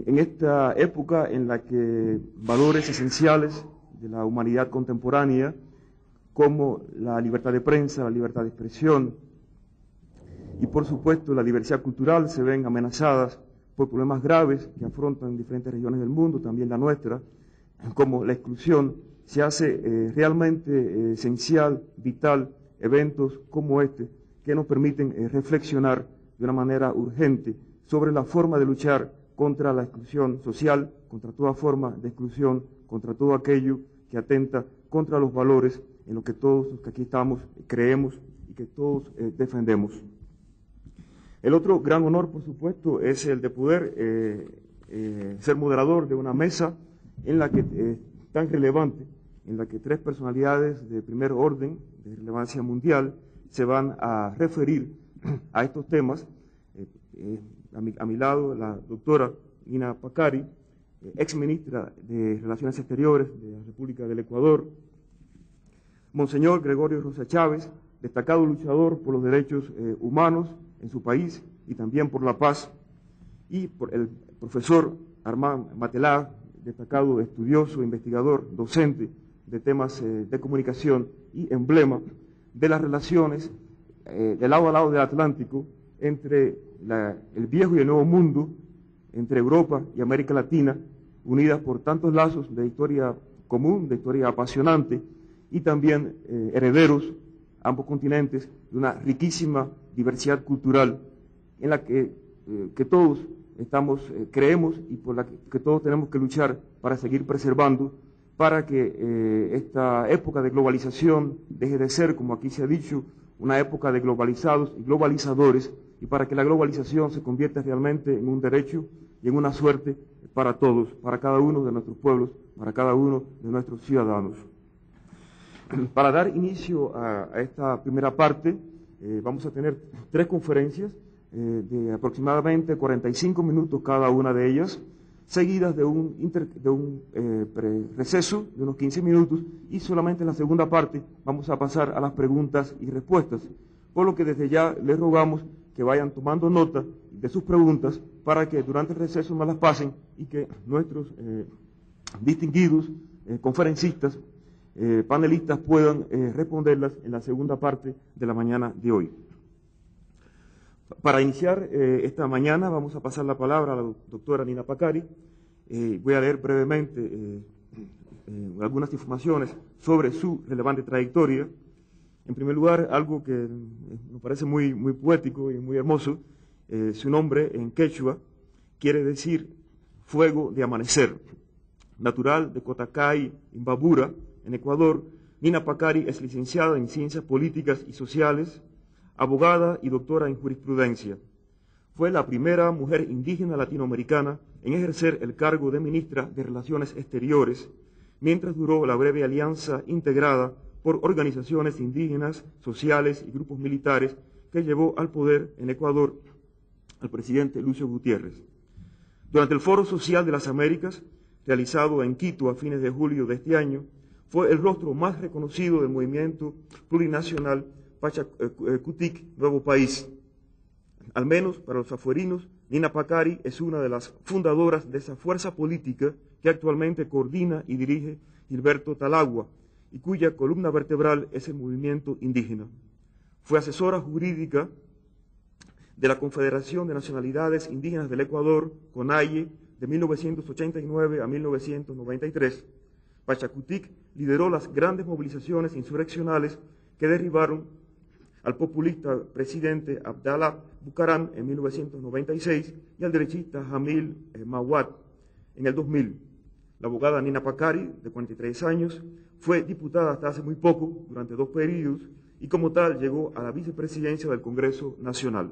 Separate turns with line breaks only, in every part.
en esta época en la que valores esenciales de la humanidad contemporánea, como la libertad de prensa, la libertad de expresión y por supuesto la diversidad cultural, se ven amenazadas por problemas graves que afrontan diferentes regiones del mundo, también la nuestra, como la exclusión, se hace realmente esencial, vital, eventos como este, que nos permiten reflexionar de una manera urgente sobre la forma de luchar contra la exclusión social, contra toda forma de exclusión, contra todo aquello que atenta contra los valores en los que todos los que aquí estamos creemos y que todos defendemos. El otro gran honor, por supuesto, es el de poder ser moderador de una mesa en la que tan relevante, en la que tres personalidades de primer orden, de relevancia mundial, se van a referir a estos temas. A mi lado, la doctora Nina Pacari, ex ministra de Relaciones Exteriores de la República del Ecuador; Monseñor Gregorio Rosa Chávez, destacado luchador por los derechos humanos en su país y también por la paz; y por el profesor Armand Matelar, destacado estudioso, investigador, docente de temas de comunicación y emblema de las relaciones de lado a lado del Atlántico entre el viejo y el nuevo mundo, entre Europa y América Latina, unidas por tantos lazos de historia común, de historia apasionante, y también herederos, ambos continentes, de una riquísima diversidad cultural en la que todos creemos y por la que todos tenemos que luchar para seguir preservando, para que esta época de globalización deje de ser, como aquí se ha dicho, una época de globalizados y globalizadores, y para que la globalización se convierta realmente en un derecho y en una suerte para todos, para cada uno de nuestros pueblos, para cada uno de nuestros ciudadanos. Para dar inicio a esta primera parte, vamos a tener tres conferencias de aproximadamente 45 minutos cada una de ellas, seguidas de un receso de unos 15 minutos, y solamente en la segunda parte vamos a pasar a las preguntas y respuestas, por lo que desde ya les rogamos que vayan tomando nota de sus preguntas para que durante el receso no las pasen y que nuestros distinguidos conferencistas, panelistas puedan responderlas en la segunda parte de la mañana de hoy. Para iniciar esta mañana vamos a pasar la palabra a la doctora Nina Pacari. Voy a leer brevemente algunas informaciones sobre su relevante trayectoria. En primer lugar, algo que me parece muy poético y muy hermoso, su nombre en quechua quiere decir fuego de amanecer. Natural de Cotacay, Imbabura, en Ecuador, Nina Pacari es licenciada en Ciencias Políticas y Sociales, abogada y doctora en jurisprudencia. Fue la primera mujer indígena latinoamericana en ejercer el cargo de ministra de Relaciones Exteriores, mientras duró la breve alianza integrada por organizaciones indígenas, sociales y grupos militares que llevó al poder en Ecuador al presidente Lucio Gutiérrez. Durante el Foro Social de las Américas, realizado en Quito a fines de julio de este año, fue el rostro más reconocido del movimiento plurinacional Pachacutic Nuevo País. Al menos para los afuerinos, Nina Pacari es una de las fundadoras de esa fuerza política que actualmente coordina y dirige Gilberto Talagua, y cuya columna vertebral es el movimiento indígena. Fue asesora jurídica de la Confederación de Nacionalidades Indígenas del Ecuador, CONAIE, de 1989 a 1993. Pachacutic lideró las grandes movilizaciones insurreccionales que derribaron al populista presidente Abdallah Bucaram en 1996 y al derechista Jamil Mawad en el 2000. La abogada Nina Pacari, de 43 años, fue diputada hasta hace muy poco, durante 2 periodos, y como tal llegó a la vicepresidencia del Congreso Nacional.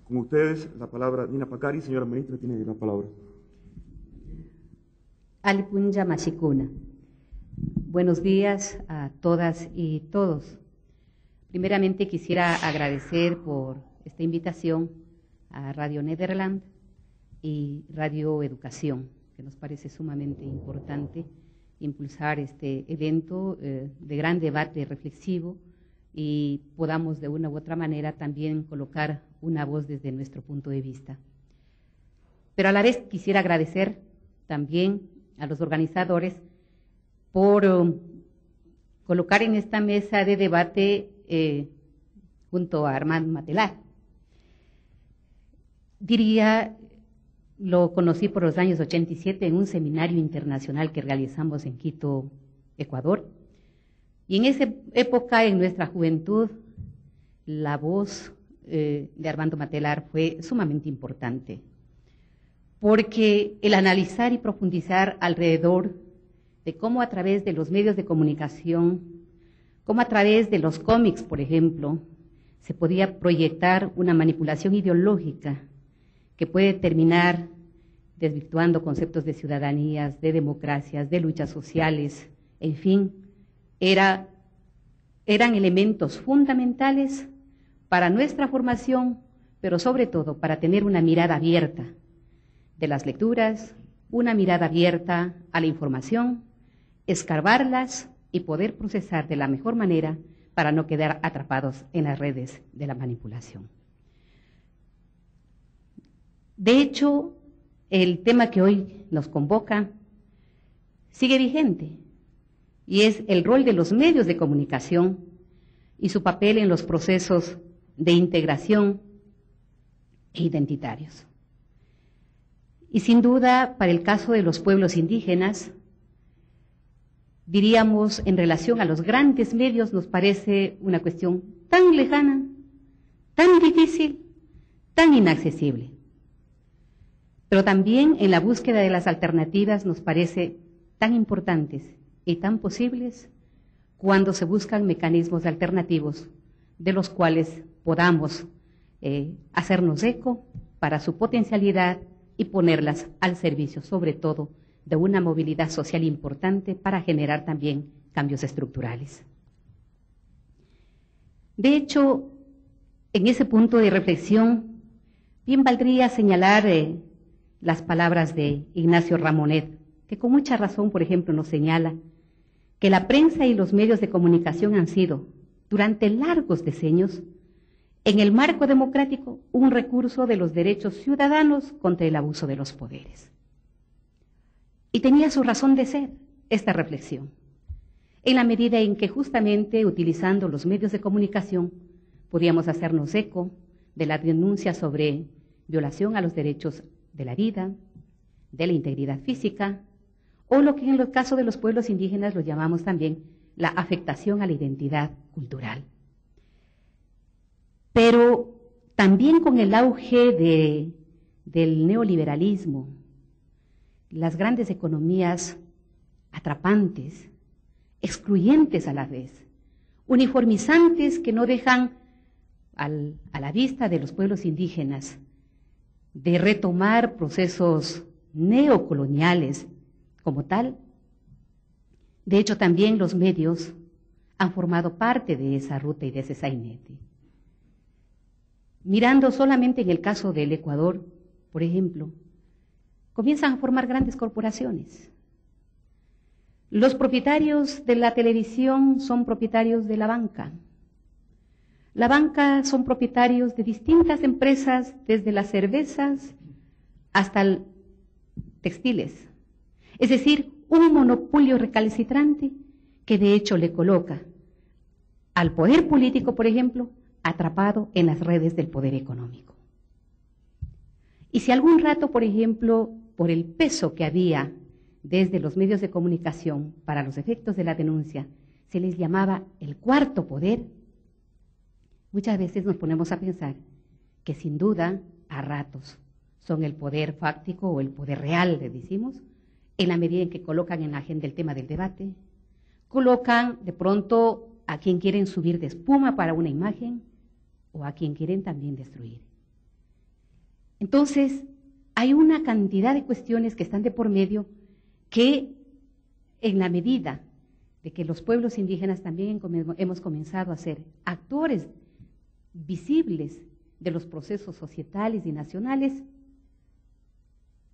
Con ustedes, la palabra Nina Pacari. Señora ministra, tiene la palabra.
Alipunja Mashikuna. Buenos días a todas y todos. Primeramente quisiera agradecer por esta invitación a Radio Nederland y Radio Educación, que nos parece sumamente importante impulsar este evento de gran debate reflexivo y podamos de una u otra manera también colocar una voz desde nuestro punto de vista. Pero a la vez quisiera agradecer también a los organizadores por colocar en esta mesa de debate junto a Armando Matelar. Diría, lo conocí por los años 87 en un seminario internacional que realizamos en Quito, Ecuador. Y en esa época, en nuestra juventud, la voz de Armando Matelar fue sumamente importante, porque el analizar y profundizar alrededor de cómo a través de los medios de comunicación, cómo a través de los cómics, por ejemplo, se podía proyectar una manipulación ideológica que puede terminar desvirtuando conceptos de ciudadanías, de democracias, de luchas sociales, en fin, eran elementos fundamentales para nuestra formación, pero sobre todo para tener una mirada abierta de las lecturas, una mirada abierta a la información, escarbarlas y poder procesar de la mejor manera para no quedar atrapados en las redes de la manipulación. De hecho, el tema que hoy nos convoca sigue vigente y es el rol de los medios de comunicación y su papel en los procesos de integración e identitarios. Y sin duda, para el caso de los pueblos indígenas, diríamos, en relación a los grandes medios, nos parece una cuestión tan lejana, tan difícil, tan inaccesible. Pero también en la búsqueda de las alternativas nos parece tan importantes y tan posibles cuando se buscan mecanismos alternativos de los cuales podamos hacernos eco para su potencialidad y ponerlas al servicio, sobre todo, de una movilidad social importante para generar también cambios estructurales. De hecho, en ese punto de reflexión, bien valdría señalar las palabras de Ignacio Ramonet, que con mucha razón, por ejemplo, nos señala que la prensa y los medios de comunicación han sido, durante largos decenios, en el marco democrático, un recurso de los derechos ciudadanos contra el abuso de los poderes. Y tenía su razón de ser esta reflexión, en la medida en que justamente utilizando los medios de comunicación podíamos hacernos eco de la denuncia sobre violación a los derechos de la vida, de la integridad física, o lo que en el caso de los pueblos indígenas lo llamamos también la afectación a la identidad cultural. Pero también con el auge del neoliberalismo, las grandes economías atrapantes, excluyentes a la vez, uniformizantes que no dejan a la vista de los pueblos indígenas de retomar procesos neocoloniales como tal. De hecho, también los medios han formado parte de esa ruta y de ese sainete. Mirando solamente en el caso del Ecuador, por ejemplo, comienzan a formar grandes corporaciones. Los propietarios de la televisión son propietarios de la banca. La banca son propietarios de distintas empresas, desde las cervezas hasta textiles. Es decir, un monopolio recalcitrante que de hecho le coloca al poder político, por ejemplo, atrapado en las redes del poder económico. Y si algún rato, por ejemplo, por el peso que había desde los medios de comunicación para los efectos de la denuncia, se les llamaba el cuarto poder, muchas veces nos ponemos a pensar que sin duda, a ratos, son el poder fáctico o el poder real, le decimos, en la medida en que colocan en la agenda el tema del debate, colocan de pronto a quien quieren subir de espuma para una imagen o a quien quieren también destruir. Entonces, hay una cantidad de cuestiones que están de por medio que, en la medida de que los pueblos indígenas también hemos comenzado a ser actores visibles de los procesos societales y nacionales,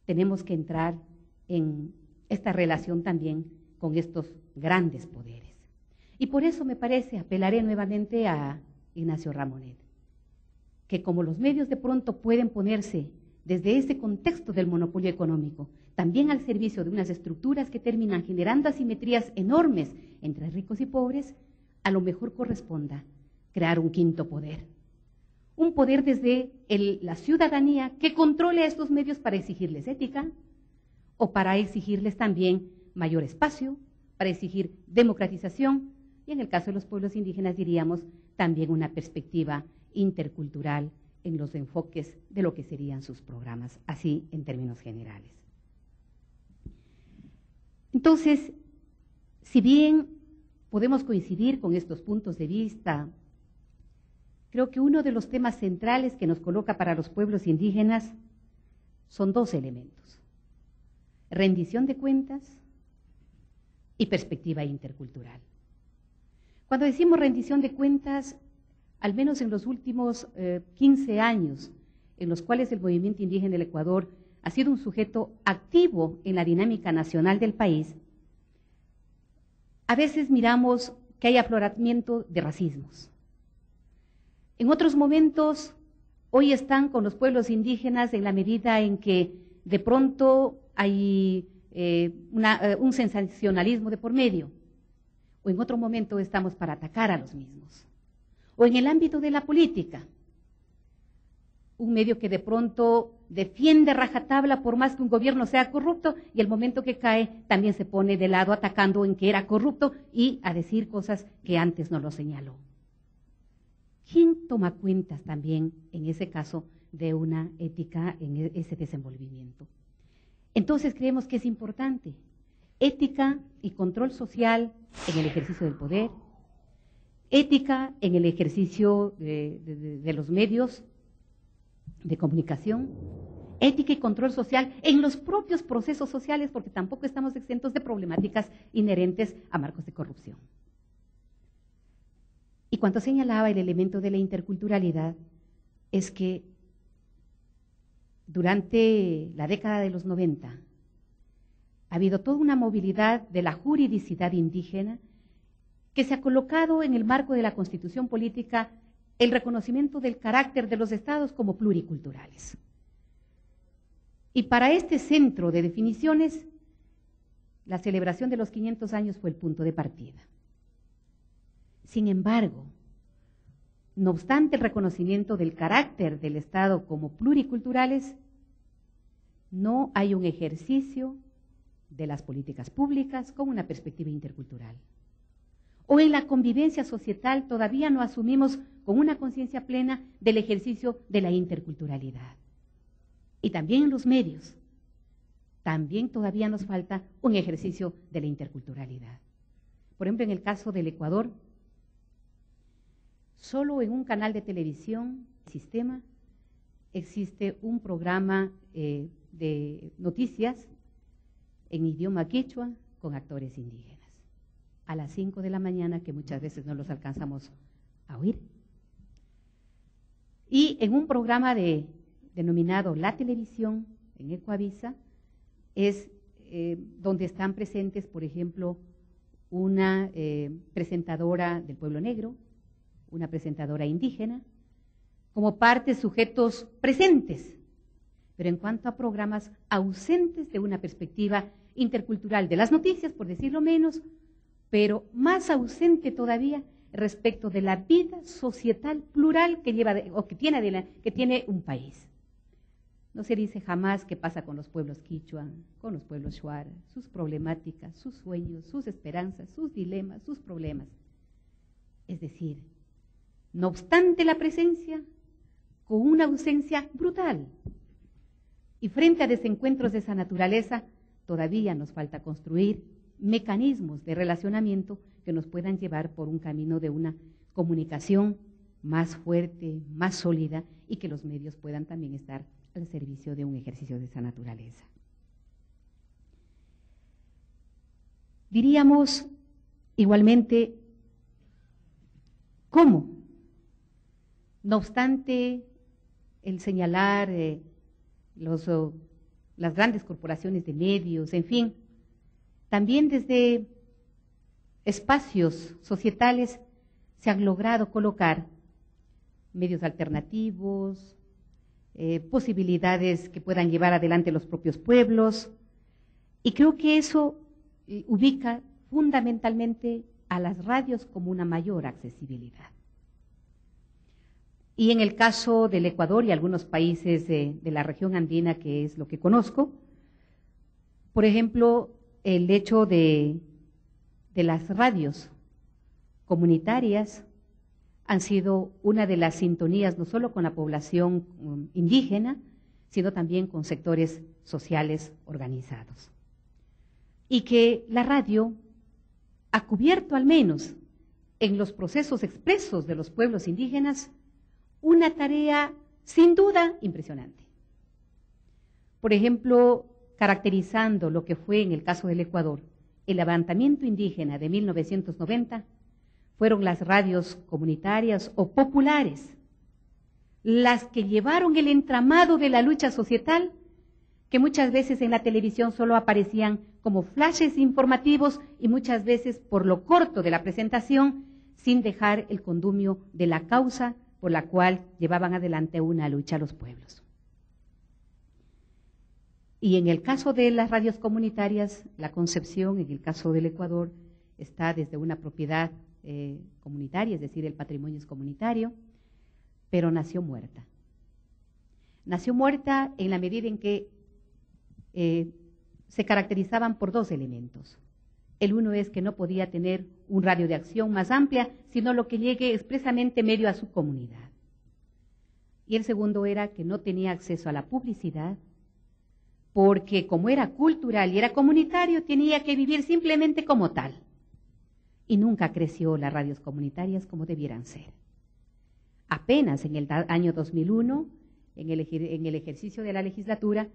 tenemos que entrar en esta relación también con estos grandes poderes. Y por eso me parece, apelaré nuevamente a Ignacio Ramonet, que como los medios de pronto pueden ponerse desde ese contexto del monopolio económico, también al servicio de unas estructuras que terminan generando asimetrías enormes entre ricos y pobres, a lo mejor corresponda crear un quinto poder. Un poder desde la ciudadanía que controle a estos medios para exigirles ética o para exigirles también mayor espacio, para exigir democratización y en el caso de los pueblos indígenas diríamos también una perspectiva intercultural en los enfoques de lo que serían sus programas, así en términos generales. Entonces, si bien podemos coincidir con estos puntos de vista, creo que uno de los temas centrales que nos coloca para los pueblos indígenas son dos elementos: rendición de cuentas y perspectiva intercultural. Cuando decimos rendición de cuentas, al menos en los últimos 15 años, en los cuales el movimiento indígena del Ecuador ha sido un sujeto activo en la dinámica nacional del país, a veces miramos que hay afloramiento de racismos. En otros momentos, hoy están con los pueblos indígenas en la medida en que de pronto hay un sensacionalismo de por medio, o en otro momento estamos para atacar a los mismos. O en el ámbito de la política, un medio que de pronto defiende rajatabla por más que un gobierno sea corrupto y el momento que cae también se pone de lado atacando en que era corrupto y a decir cosas que antes no lo señaló. ¿Quién toma cuentas también en ese caso de una ética en ese desenvolvimiento? Entonces creemos que es importante ética y control social en el ejercicio del poder, ética en el ejercicio de los medios de comunicación, ética y control social en los propios procesos sociales, porque tampoco estamos exentos de problemáticas inherentes a marcos de corrupción. Y cuando señalaba el elemento de la interculturalidad, es que durante la década de los 90 ha habido toda una movilidad de la juridicidad indígena que se ha colocado en el marco de la Constitución política el reconocimiento del carácter de los estados como pluriculturales. Y para este centro de definiciones, la celebración de los 500 años fue el punto de partida. Sin embargo, no obstante el reconocimiento del carácter del Estado como pluriculturales, no hay un ejercicio de las políticas públicas con una perspectiva intercultural. O en la convivencia societal todavía no asumimos con una conciencia plena del ejercicio de la interculturalidad. Y también en los medios, también todavía nos falta un ejercicio de la interculturalidad. Por ejemplo, en el caso del Ecuador, solo en un canal de televisión, sistema, existe un programa de noticias en idioma quechua con actores indígenas, a las 5 de la mañana, que muchas veces no los alcanzamos a oír. Y en un programa denominado La Televisión, en Ecuavisa, es donde están presentes, por ejemplo, una presentadora del pueblo negro, una presentadora indígena, como parte sujetos presentes, pero en cuanto a programas ausentes de una perspectiva intercultural de las noticias, por decirlo menos, pero más ausente todavía respecto de la vida societal plural que lleva que tiene un país. No se dice jamás qué pasa con los pueblos quichua, con los pueblos shuar, sus problemáticas, sus sueños, sus esperanzas, sus dilemas, sus problemas. Es decir, no obstante la presencia, con una ausencia brutal. Y frente a desencuentros de esa naturaleza, todavía nos falta construir mecanismos de relacionamiento que nos puedan llevar por un camino de una comunicación más fuerte, más sólida, y que los medios puedan también estar al servicio de un ejercicio de esa naturaleza. Diríamos igualmente, ¿cómo? No obstante el señalar las grandes corporaciones de medios, en fin, también desde espacios societales se han logrado colocar medios alternativos, posibilidades que puedan llevar adelante los propios pueblos. Y creo que eso ubica fundamentalmente a las radios como una mayor accesibilidad. Y en el caso del Ecuador y algunos países de la región andina, que es lo que conozco, por ejemplo, el hecho de las radios comunitarias han sido una de las sintonías no solo con la población indígena, sino también con sectores sociales organizados. Y que la radio ha cubierto al menos en los procesos expresos de los pueblos indígenas una tarea sin duda impresionante. Por ejemplo, caracterizando lo que fue en el caso del Ecuador, el levantamiento indígena de 1990, fueron las radios comunitarias o populares las que llevaron el entramado de la lucha societal, que muchas veces en la televisión solo aparecían como flashes informativos y muchas veces por lo corto de la presentación, sin dejar el condumio de la causa por la cual llevaban adelante una lucha a los pueblos. Y en el caso de las radios comunitarias, la concepción, en el caso del Ecuador, está desde una propiedad comunitaria, es decir, el patrimonio es comunitario, pero nació muerta. Nació muerta en la medida en que se caracterizaban por dos elementos. El uno es que no podía tener un radio de acción más amplia, sino lo que llegue expresamente medio a su comunidad. Y el segundo era que no tenía acceso a la publicidad, porque como era cultural y era comunitario, tenía que vivir simplemente como tal. Y nunca creció las radios comunitarias como debieran ser. Apenas en el año 2001, en el ejercicio de la legislatura,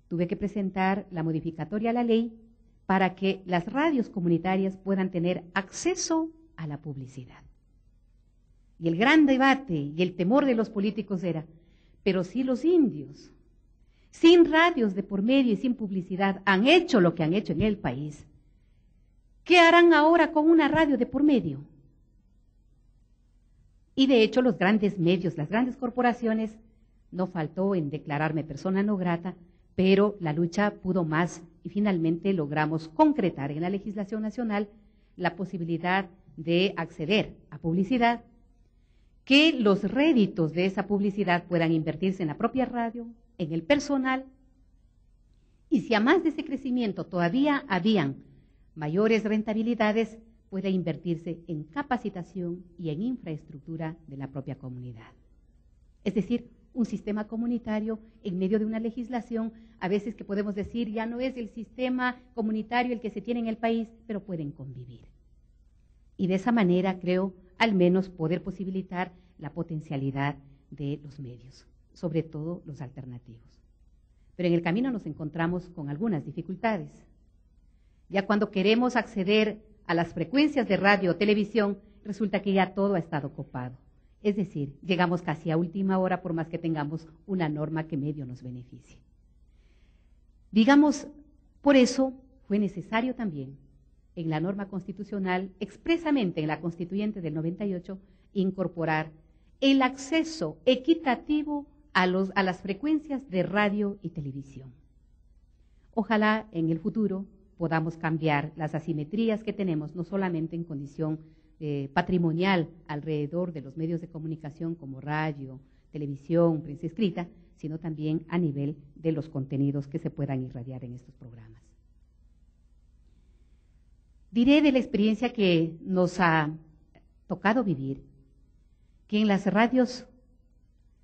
tuve que presentar la modificatoria a la ley para que las radios comunitarias puedan tener acceso a la publicidad. Y el gran debate y el temor de los políticos era, pero si los indios, sin radios de por medio y sin publicidad, han hecho lo que han hecho en el país, ¿qué harán ahora con una radio de por medio? Y de hecho los grandes medios, las grandes corporaciones, no faltó en declararme persona no grata, pero la lucha pudo más y finalmente logramos concretar en la legislación nacional la posibilidad de acceder a publicidad, que los réditos de esa publicidad puedan invertirse en la propia radio, en el personal, y si a más de ese crecimiento todavía habían mayores rentabilidades, pueda invertirse en capacitación y en infraestructura de la propia comunidad. Es decir, un sistema comunitario en medio de una legislación, a veces que podemos decir ya no es el sistema comunitario el que se tiene en el país, pero pueden convivir. Y de esa manera creo al menos poder posibilitar la potencialidad de los medios, sobre todo los alternativos. Pero en el camino nos encontramos con algunas dificultades. Ya cuando queremos acceder a las frecuencias de radio o televisión, resulta que ya todo ha estado copado. Es decir, llegamos casi a última hora por más que tengamos una norma que medio nos beneficie. Digamos, por eso fue necesario también en la norma constitucional, expresamente en la constituyente del 98, incorporar el acceso equitativo a las frecuencias de radio y televisión. Ojalá en el futuro podamos cambiar las asimetrías que tenemos, no solamente en condición patrimonial alrededor de los medios de comunicación como radio, televisión, prensa escrita, sino también a nivel de los contenidos que se puedan irradiar en estos programas. Diré de la experiencia que nos ha tocado vivir, que en las radios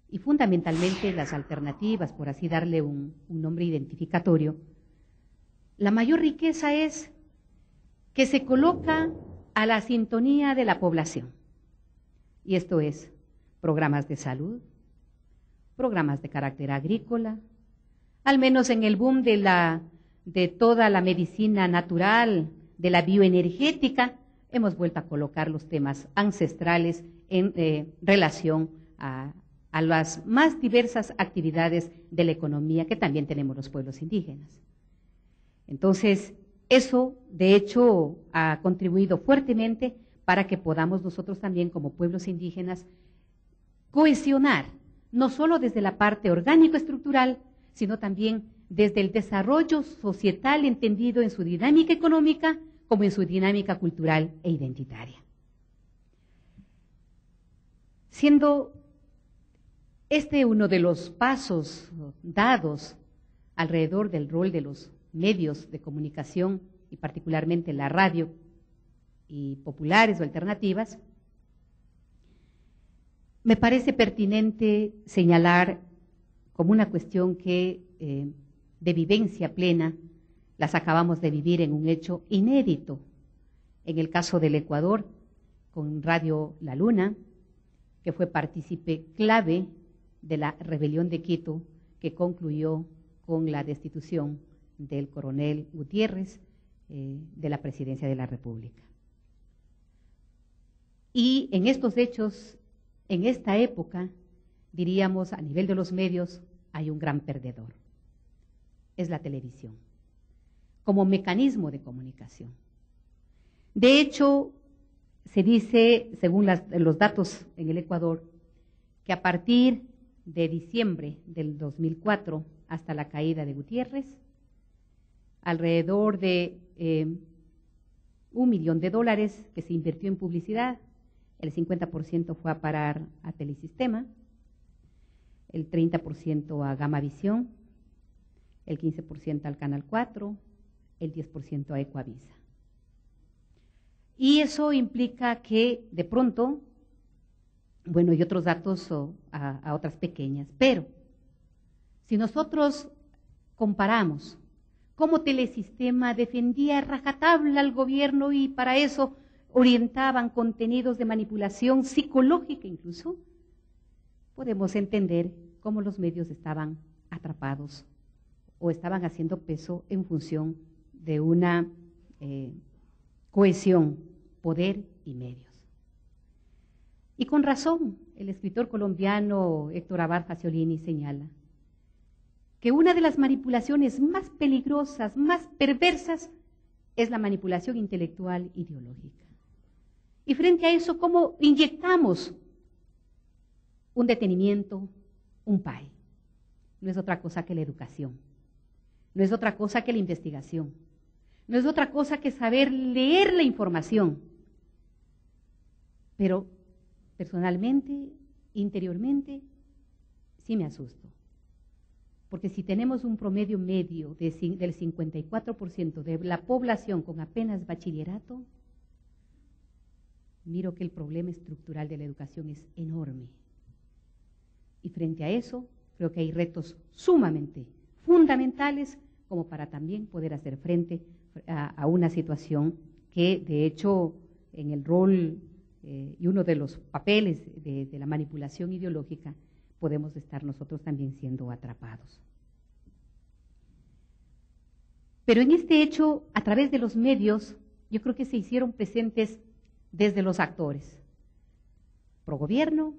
y fundamentalmente las alternativas, por así darle un nombre identificatorio, la mayor riqueza es que se coloca a la sintonía de la población. Y esto es programas de salud, programas de carácter agrícola, al menos en el boom de toda la medicina natural, de la bioenergética, hemos vuelto a colocar los temas ancestrales en relación a las más diversas actividades de la economía que también tenemos los pueblos indígenas. Entonces, eso, de hecho, ha contribuido fuertemente para que podamos nosotros también, como pueblos indígenas, cohesionar no solo desde la parte orgánico-estructural, sino también desde el desarrollo societal entendido en su dinámica económica como en su dinámica cultural e identitaria. Siendo este uno de los pasos dados alrededor del rol de los medios de comunicación y particularmente la radio y populares o alternativas, me parece pertinente señalar como una cuestión que de vivencia plena las acabamos de vivir en un hecho inédito. En el caso del Ecuador, con Radio La Luna, que fue partícipe clave de la rebelión de Quito, que concluyó con la destitución del coronel Gutiérrez de la presidencia de la República. Y en estos hechos, en esta época, diríamos a nivel de los medios, hay un gran perdedor. Es la televisión, como mecanismo de comunicación. De hecho, se dice, según los datos en el Ecuador, que a partir de diciembre del 2004 hasta la caída de Gutiérrez, alrededor de $1 millón que se invirtió en publicidad, el 50% fue a parar a Telesistema, el 30% a Gamavisión, el 15% al Canal 4, el 10% a Ecuavisa. Y eso implica que de pronto, bueno, y otros datos a otras pequeñas, pero si nosotros comparamos cómo Telesistema defendía a rajatabla al gobierno y para eso orientaban contenidos de manipulación psicológica incluso, podemos entender cómo los medios estaban atrapados o estaban haciendo peso en función de una cohesión, poder y medios. Y con razón, el escritor colombiano Héctor Abad Faciolini señala que una de las manipulaciones más peligrosas, más perversas, es la manipulación intelectual ideológica. Y frente a eso, ¿cómo inyectamos un detenimiento, un PAE? No es otra cosa que la educación, no es otra cosa que la investigación, no es otra cosa que saber leer la información. Pero personalmente, interiormente, sí me asusto. Porque si tenemos un promedio medio del 54% de la población con apenas bachillerato, miro que el problema estructural de la educación es enorme. Y frente a eso, creo que hay retos sumamente fundamentales como para también poder hacer frente a una situación que, de hecho, en el rol y uno de los papeles de la manipulación ideológica, podemos estar nosotros también siendo atrapados. Pero en este hecho, a través de los medios, yo creo que se hicieron presentes desde los actores, progobierno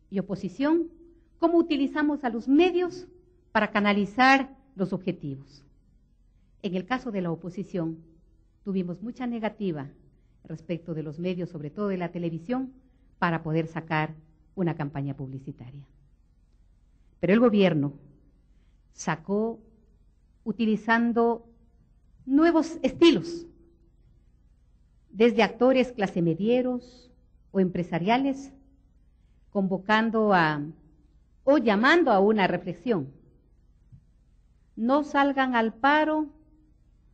y oposición, cómo utilizamos a los medios para canalizar los objetivos. En el caso de la oposición, tuvimos mucha negativa respecto de los medios, sobre todo de la televisión, para poder sacar una campaña publicitaria. Pero el gobierno sacó utilizando nuevos estilos, desde actores clase medieros o empresariales, convocando o llamando a una reflexión. No salgan al paro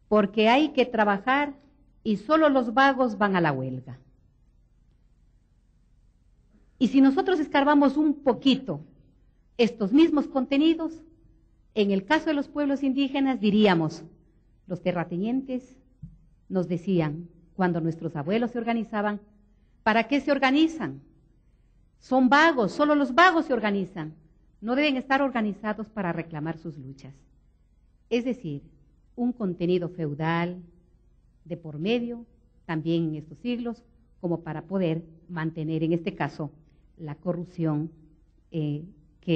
porque hay que trabajar y solo los vagos van a la huelga. Y si nosotros escarbamos un poquito estos mismos contenidos, en el caso de los pueblos indígenas diríamos, los terratenientes nos decían, cuando nuestros abuelos se organizaban, ¿para qué se organizan? Son vagos, solo los vagos se organizan. No deben estar organizados para reclamar sus luchas. Es decir, un contenido feudal de por medio, también en estos siglos, como para poder mantener, en este caso, la corrupción, que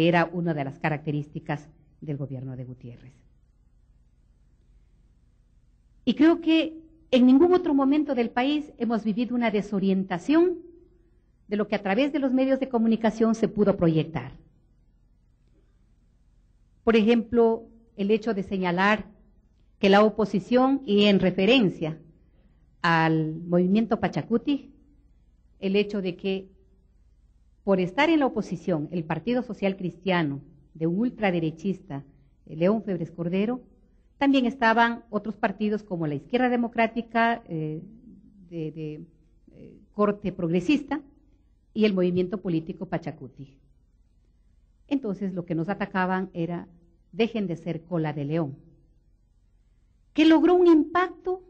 era una de las características del gobierno de Gutiérrez. Y creo que en ningún otro momento del país hemos vivido una desorientación de lo que a través de los medios de comunicación se pudo proyectar. Por ejemplo, el hecho de señalar que la oposición, y en referencia al movimiento Pachacuti, el hecho de que por estar en la oposición el Partido Social Cristiano de un ultraderechista, León Febres Cordero, también estaban otros partidos como la Izquierda Democrática de corte progresista y el movimiento político Pachacuti. Entonces lo que nos atacaban era: dejen de ser cola de león, que logró un impacto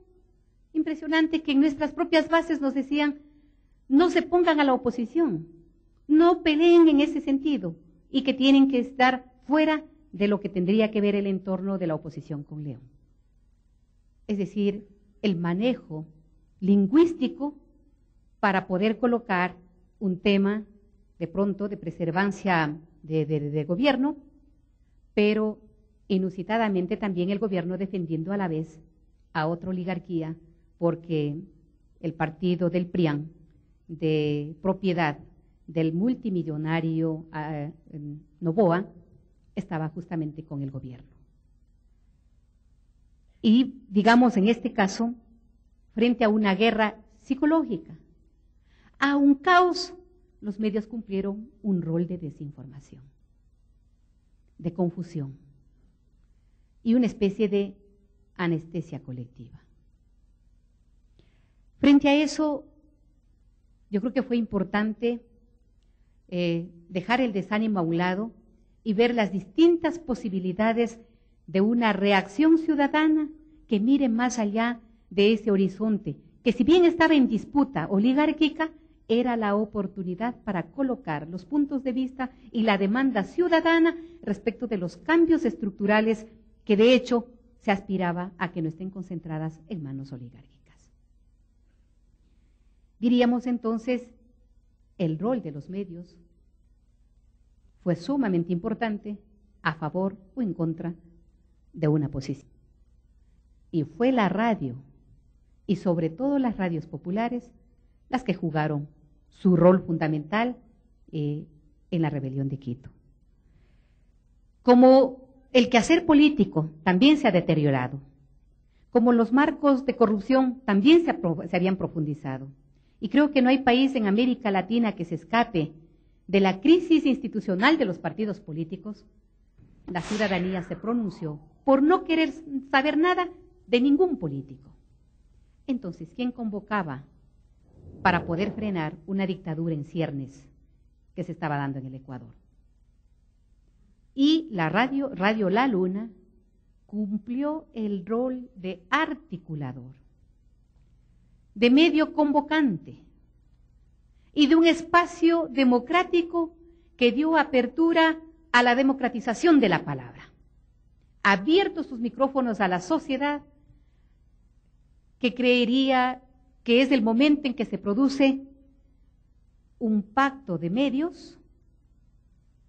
impresionante, que en nuestras propias bases nos decían: no se pongan a la oposición, no peleen en ese sentido, y que tienen que estar fuera de lo que tendría que ver el entorno de la oposición con León. Es decir, el manejo lingüístico para poder colocar un tema de pronto de preservancia de gobierno, pero inusitadamente también el gobierno defendiendo a la vez a otra oligarquía, porque el partido del PRIAN, de propiedad del multimillonario Noboa, estaba justamente con el gobierno. Y, digamos, en este caso, frente a una guerra psicológica, a un caos, los medios cumplieron un rol de desinformación, de confusión y una especie de anestesia colectiva. Frente a eso, yo creo que fue importante dejar el desánimo a un lado y ver las distintas posibilidades de una reacción ciudadana que mire más allá de ese horizonte, que si bien estaba en disputa oligárquica, era la oportunidad para colocar los puntos de vista y la demanda ciudadana respecto de los cambios estructurales que de hecho se aspiraba a que no estén concentradas en manos oligárquicas. Diríamos entonces, el rol de los medios fue sumamente importante a favor o en contra de una posición. Y fue la radio, y sobre todo las radios populares, las que jugaron su rol fundamental en la rebelión de Quito. Como el quehacer político también se ha deteriorado, como los marcos de corrupción también se habían profundizado, y creo que no hay país en América Latina que se escape de la crisis institucional de los partidos políticos, la ciudadanía se pronunció por no querer saber nada de ningún político. Entonces, ¿quién convocaba para poder frenar una dictadura en ciernes que se estaba dando en el Ecuador? Y la Radio La Luna cumplió el rol de articulador, de medio convocante y de un espacio democrático que dio apertura a la democratización de la palabra, abiertos sus micrófonos a la sociedad que creería que es el momento en que se produce un pacto de medios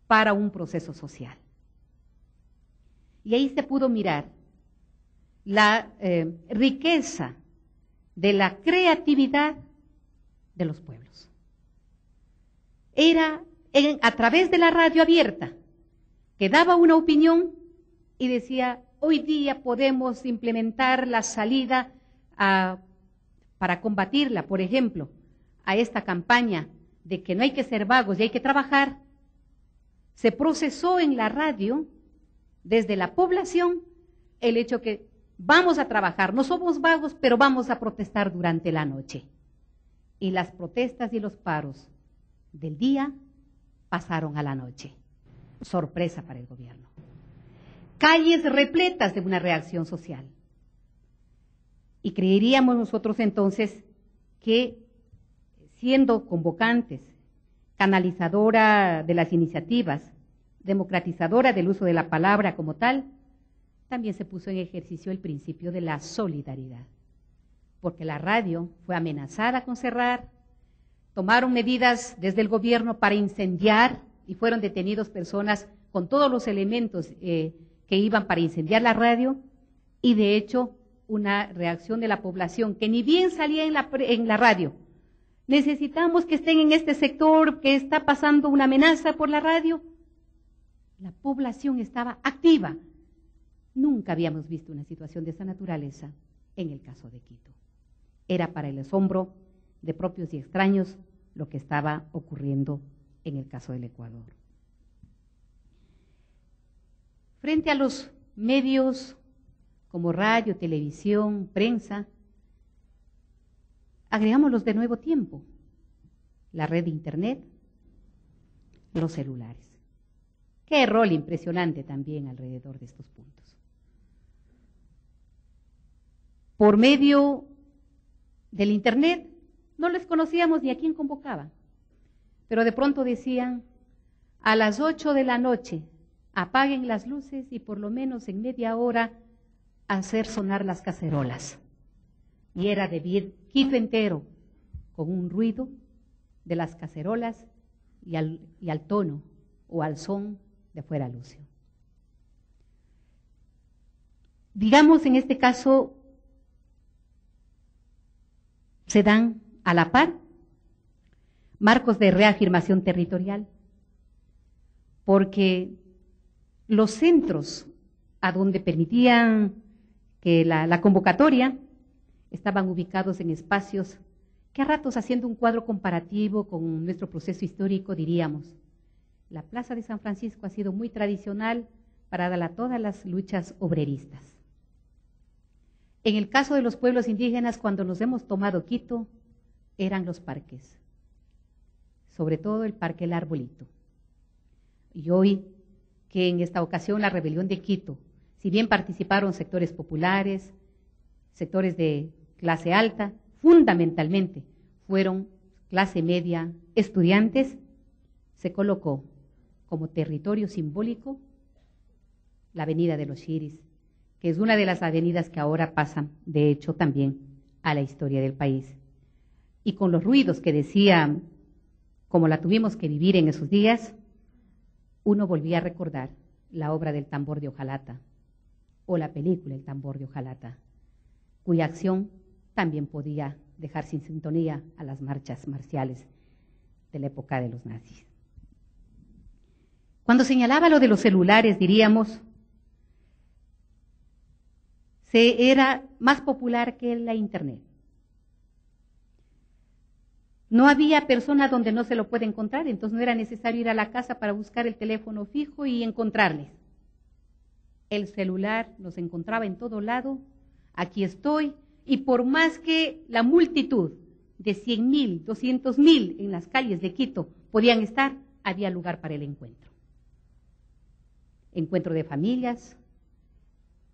para un proceso social. Y ahí se pudo mirar la riqueza de la creatividad de los pueblos. Era a través de la radio abierta que daba una opinión y decía: hoy día podemos implementar la salida para combatirla, por ejemplo, a esta campaña de que no hay que ser vagos y hay que trabajar. Se procesó en la radio, desde la población, el hecho que vamos a trabajar, no somos vagos, pero vamos a protestar durante la noche. Y las protestas y los paros del día pasaron a la noche. Sorpresa para el gobierno. Calles repletas de una reacción social. Y creeríamos nosotros entonces que, siendo convocantes, canalizadora de las iniciativas, democratizadora del uso de la palabra como tal, también se puso en ejercicio el principio de la solidaridad, porque la radio fue amenazada con cerrar, tomaron medidas desde el gobierno para incendiar y fueron detenidos personas con todos los elementos que iban para incendiar la radio, y de hecho una reacción de la población que ni bien salía en la radio: necesitamos que estén en este sector, que está pasando una amenaza por la radio. La población estaba activa. Nunca habíamos visto una situación de esa naturaleza en el caso de Quito. Era para el asombro de propios y extraños lo que estaba ocurriendo en el caso del Ecuador. Frente a los medios como radio, televisión, prensa, agregamos los de nuevo tiempo, la red de internet, los celulares. Qué rol impresionante también alrededor de estos puntos. Por medio del internet no les conocíamos ni a quién convocaba, pero de pronto decían, a las 8 de la noche apaguen las luces y por lo menos en media hora hacer sonar las cacerolas. Y era de Quito entero, con un ruido de las cacerolas y al tono o al son de Fuera Lucio. Digamos, en este caso, se dan a la par marcos de reafirmación territorial, porque los centros a donde permitían que la convocatoria estaban ubicados en espacios que a ratos, haciendo un cuadro comparativo con nuestro proceso histórico, diríamos, la Plaza de San Francisco ha sido muy tradicional para todas las luchas obreristas. En el caso de los pueblos indígenas, cuando nos hemos tomado Quito, eran los parques, sobre todo el Parque El Arbolito. Y hoy, que en esta ocasión la rebelión de Quito, si bien participaron sectores populares, sectores de clase alta, fundamentalmente fueron clase media, estudiantes, se colocó como territorio simbólico la Avenida de los Chiris, que es una de las avenidas que ahora pasan, de hecho, también a la historia del país. Y con los ruidos que decía, como la tuvimos que vivir en esos días, uno volvía a recordar la obra del Tambor de Ojalata, o la película El Tambor de Ojalata, cuya acción también podía dejar sin sintonía a las marchas marciales de la época de los nazis. Cuando señalaba lo de los celulares, diríamos, era más popular que la internet. No había persona donde no se lo puede encontrar, entonces no era necesario ir a la casa para buscar el teléfono fijo y encontrarles. El celular nos encontraba en todo lado, aquí estoy, y por más que la multitud de 100,000, 200,000 en las calles de Quito podían estar, había lugar para el encuentro. Encuentro de familias,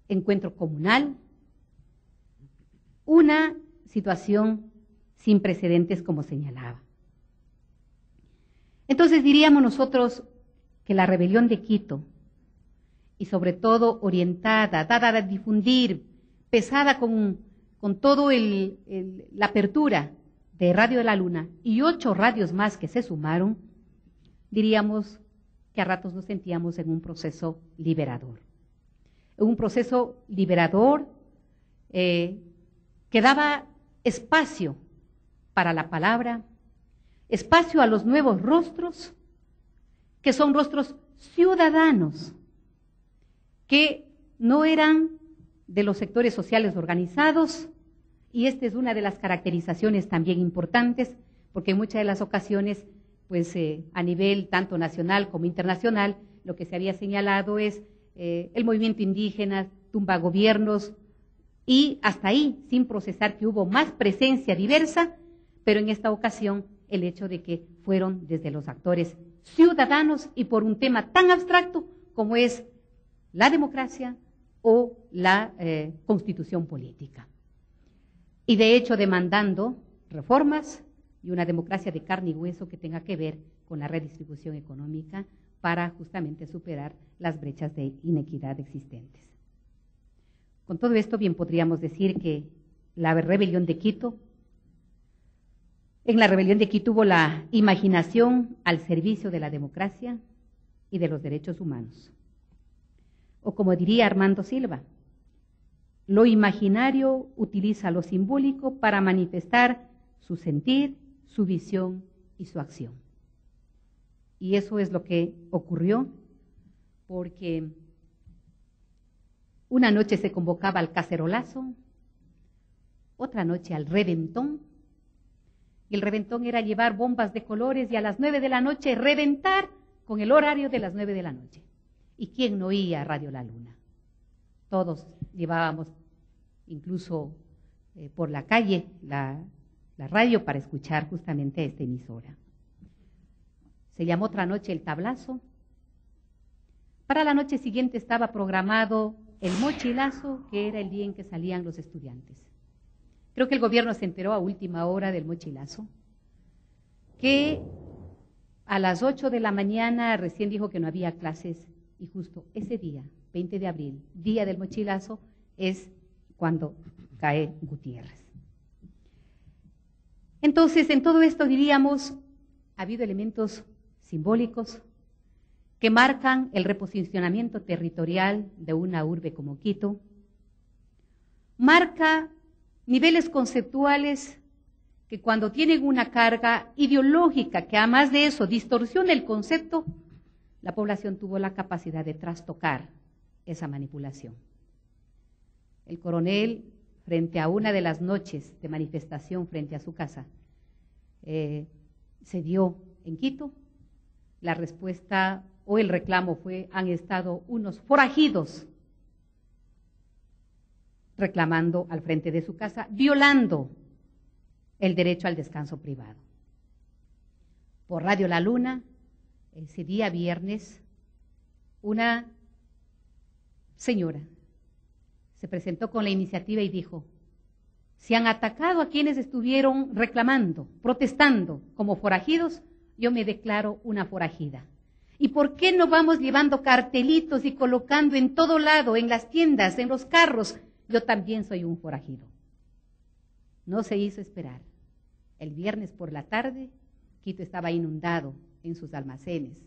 encuentro comunal, una situación sin precedentes como señalaba. Entonces diríamos nosotros que la rebelión de Quito, y sobre todo orientada, dada a difundir, pesada con todo la apertura de Radio de la Luna y 8 radios más que se sumaron, diríamos que a ratos nos sentíamos en un proceso liberador. Un proceso liberador que daba espacio para la palabra, espacio a los nuevos rostros, que son rostros ciudadanos, que no eran de los sectores sociales organizados, y esta es una de las caracterizaciones también importantes, porque en muchas de las ocasiones, pues a nivel tanto nacional como internacional, lo que se había señalado es el movimiento indígena, tumba gobiernos, y hasta ahí, sin procesar que hubo más presencia diversa, pero en esta ocasión el hecho de que fueron desde los actores ciudadanos y por un tema tan abstracto como es la democracia o la constitución política. Y de hecho demandando reformas y una democracia de carne y hueso que tenga que ver con la redistribución económica para justamente superar las brechas de inequidad existentes. Con todo esto bien podríamos decir que la rebelión de Quito, en la rebelión de Quito hubo la imaginación al servicio de la democracia y de los derechos humanos. O como diría Armando Silva, lo imaginario utiliza lo simbólico para manifestar su sentir, su visión y su acción. Y eso es lo que ocurrió porque una noche se convocaba al cacerolazo, otra noche al reventón, y el reventón era llevar bombas de colores y a las 9 de la noche reventar con el horario de las 9 de la noche. ¿Y quién no oía Radio La Luna? Todos llevábamos incluso por la calle la radio para escuchar justamente esta emisora. Se llamó otra noche el tablazo. Para la noche siguiente estaba programado el mochilazo, que era el día en que salían los estudiantes. Creo que el gobierno se enteró a última hora del mochilazo, que a las 8 de la mañana recién dijo que no había clases, y justo ese día, 20 de abril, día del mochilazo, es cuando cae Gutiérrez. Entonces, en todo esto diríamos, ha habido elementos simbólicos que marcan el reposicionamiento territorial de una urbe como Quito, marca niveles conceptuales que cuando tienen una carga ideológica, que además de eso distorsiona el concepto, la población tuvo la capacidad de trastocar esa manipulación. El coronel, frente a una de las noches de manifestación frente a su casa, se dio en Quito. La respuesta o el reclamo fue: han estado unos forajidos reclamando al frente de su casa, violando el derecho al descanso privado. Por Radio La Luna, ese día viernes, una señora se presentó con la iniciativa y dijo: si han atacado a quienes estuvieron reclamando, protestando como forajidos, yo me declaro una forajida. ¿Y por qué no vamos llevando cartelitos y colocando en todo lado, en las tiendas, en los carros? Yo también soy un forajido. No se hizo esperar. El viernes por la tarde, Quito estaba inundado en sus almacenes,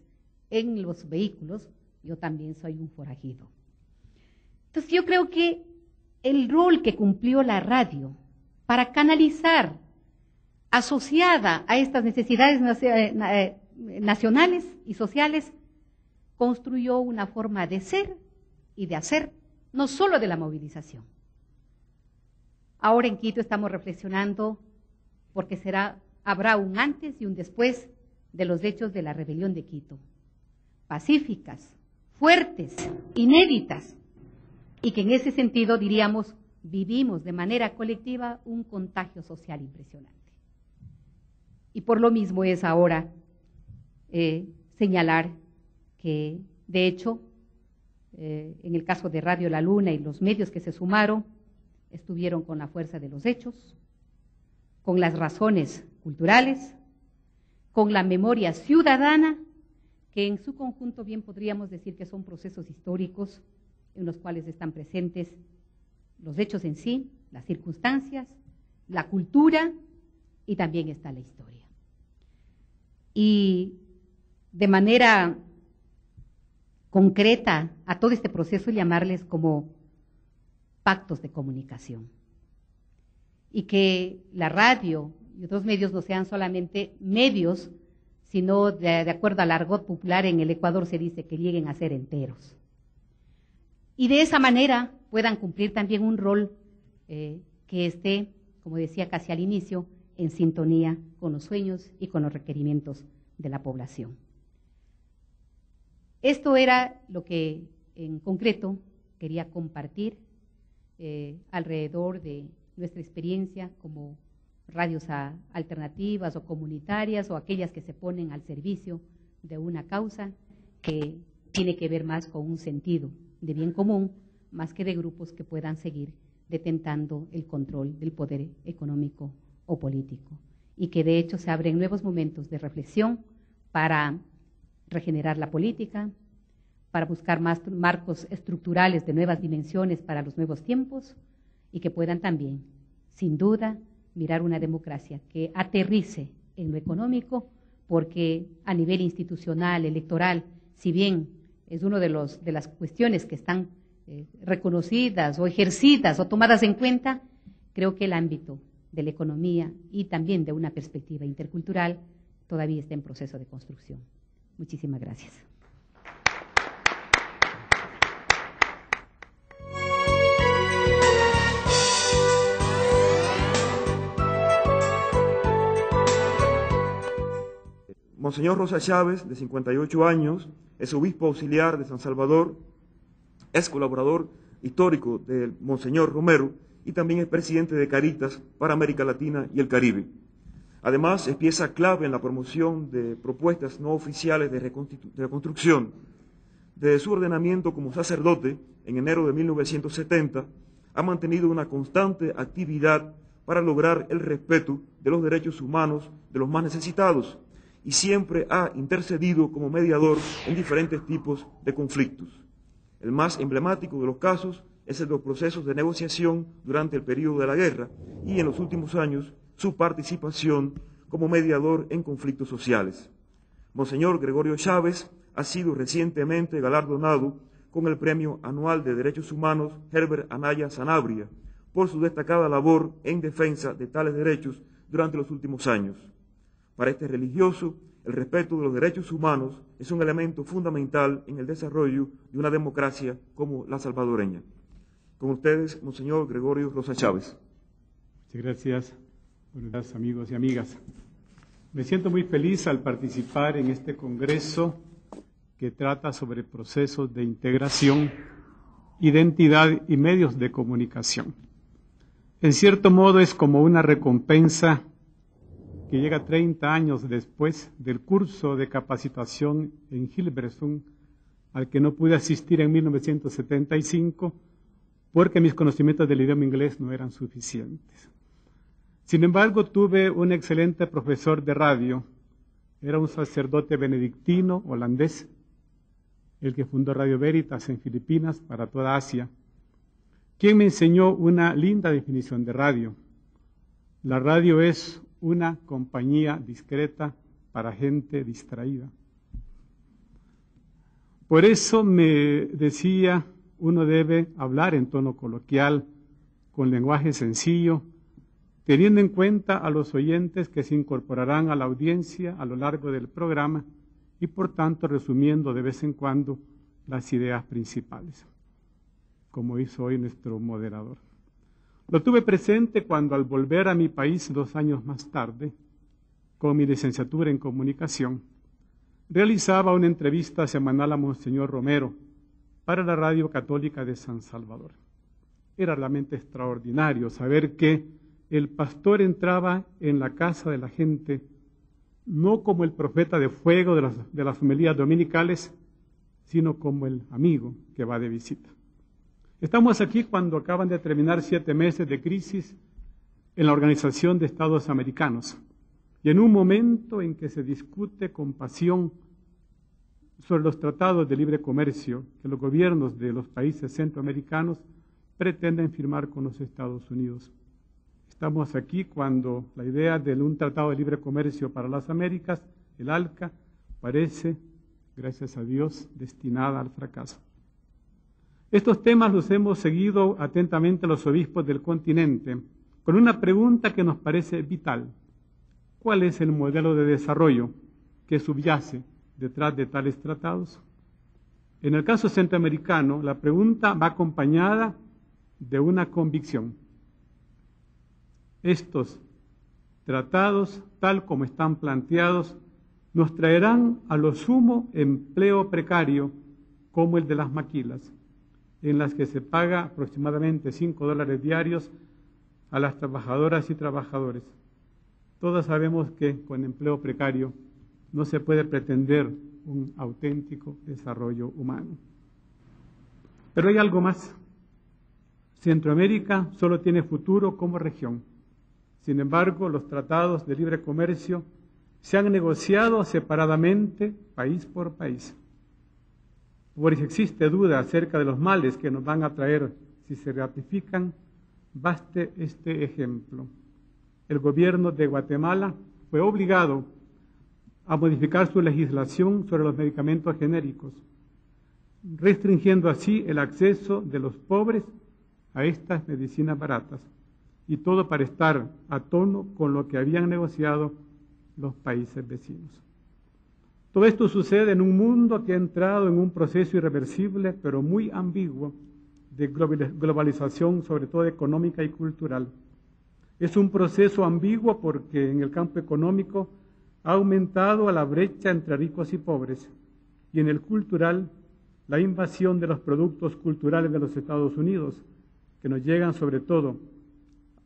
en los vehículos. Yo también soy un forajido. Entonces yo creo que el rol que cumplió la radio para canalizar, asociada a estas necesidades nacionales y sociales, construyó una forma de ser y de hacer, no solo de la movilización. Ahora en Quito estamos reflexionando porque habrá un antes y un después de los hechos de la rebelión de Quito, pacíficas, fuertes, inéditas, y que en ese sentido, diríamos, vivimos de manera colectiva un contagio social impresionante. Y por lo mismo es ahora señalar que, de hecho, en el caso de Radio La Luna y los medios que se sumaron, estuvieron con la fuerza de los hechos, con las razones culturales, con la memoria ciudadana, que en su conjunto bien podríamos decir que son procesos históricos en los cuales están presentes los hechos en sí, las circunstancias, la cultura y también está la historia. Y de manera concreta a todo este proceso llamarles como pactos de comunicación. Y que la radio y otros medios no sean solamente medios, sino de acuerdo al argot popular en el Ecuador se dice que lleguen a ser enteros. Y de esa manera puedan cumplir también un rol que esté, como decía casi al inicio, en sintonía con los sueños y con los requerimientos de la población. Esto era lo que en concreto quería compartir alrededor de nuestra experiencia como radios alternativas o comunitarias o aquellas que se ponen al servicio de una causa que tiene que ver más con un sentido de bien común, más que de grupos que puedan seguir detentando el control del poder económico o político, y que de hecho se abren nuevos momentos de reflexión para regenerar la política, para buscar más marcos estructurales de nuevas dimensiones para los nuevos tiempos, y que puedan también, sin duda, mirar una democracia que aterrice en lo económico, porque a nivel institucional, electoral, si bien es una de las cuestiones que están reconocidas o ejercidas o tomadas en cuenta, creo que el ámbito de la economía y también de una perspectiva intercultural, todavía está en proceso de construcción. Muchísimas gracias.
Monseñor Rosa Chávez, de 58 años, es obispo auxiliar de San Salvador, es colaborador histórico de Monseñor Romero y también es presidente de Caritas para América Latina y el Caribe. Además, es pieza clave en la promoción de propuestas no oficiales de reconstrucción. Desde su ordenamiento como sacerdote, en enero de 1970, ha mantenido una constante actividad para lograr el respeto de los derechos humanos de los más necesitados y siempre ha intercedido como mediador en diferentes tipos de conflictos. El más emblemático de los casos es el de los procesos de negociación durante el periodo de la guerra y en los últimos años su participación como mediador en conflictos sociales. Monseñor Gregorio Chávez ha sido recientemente galardonado con el Premio Anual de Derechos Humanos Herbert Anaya Sanabria por su destacada labor en defensa de tales derechos durante los últimos años. Para este religioso, el respeto de los derechos humanos es un elemento fundamental en el desarrollo de una democracia como la salvadoreña. Con ustedes, Monseñor Gregorio Rosa Chávez.
Muchas gracias. Buenos días, amigos y amigas. Me siento muy feliz al participar en este congreso que trata sobre procesos de integración, identidad y medios de comunicación. En cierto modo es como una recompensa que llega 30 años después del curso de capacitación en Hilversum, al que no pude asistir en 1975 porque mis conocimientos del idioma inglés no eran suficientes. Sin embargo, tuve un excelente profesor de radio, era un sacerdote benedictino holandés, el que fundó Radio Veritas en Filipinas para toda Asia, quien me enseñó una linda definición de radio. La radio es una compañía discreta para gente distraída. Por eso me decía, uno debe hablar en tono coloquial, con lenguaje sencillo, teniendo en cuenta a los oyentes que se incorporarán a la audiencia a lo largo del programa y por tanto resumiendo de vez en cuando las ideas principales, como hizo hoy nuestro moderador. Lo tuve presente cuando al volver a mi país 2 años más tarde, con mi licenciatura en comunicación, realizaba una entrevista semanal a Monseñor Romero para la Radio Católica de San Salvador. Era realmente extraordinario saber que el pastor entraba en la casa de la gente, no como el profeta de fuego de las homilías dominicales, sino como el amigo que va de visita. Estamos aquí cuando acaban de terminar 7 meses de crisis en la Organización de Estados Americanos, y en un momento en que se discute con pasión sobre los tratados de libre comercio que los gobiernos de los países centroamericanos pretenden firmar con los Estados Unidos. Estamos aquí cuando la idea de un tratado de libre comercio para las Américas, el ALCA, parece, gracias a Dios, destinada al fracaso. Estos temas los hemos seguido atentamente los obispos del continente con una pregunta que nos parece vital. ¿Cuál es el modelo de desarrollo que subyace detrás de tales tratados? En el caso centroamericano, la pregunta va acompañada de una convicción. Estos tratados, tal como están planteados, nos traerán a lo sumo empleo precario como el de las maquilas, en las que se paga aproximadamente $5 diarios a las trabajadoras y trabajadores. Todos sabemos que con empleo precario no se puede pretender un auténtico desarrollo humano. Pero hay algo más. Centroamérica solo tiene futuro como región. Sin embargo, los tratados de libre comercio se han negociado separadamente, país por país. Por si existe duda acerca de los males que nos van a traer si se ratifican, baste este ejemplo. El gobierno de Guatemala fue obligado a modificar su legislación sobre los medicamentos genéricos, restringiendo así el acceso de los pobres a estas medicinas baratas, y todo para estar a tono con lo que habían negociado los países vecinos. Todo esto sucede en un mundo que ha entrado en un proceso irreversible, pero muy ambiguo, de globalización, sobre todo económica y cultural. Es un proceso ambiguo porque en el campo económico ha aumentado la brecha entre ricos y pobres, y en el cultural, la invasión de los productos culturales de los Estados Unidos, que nos llegan sobre todo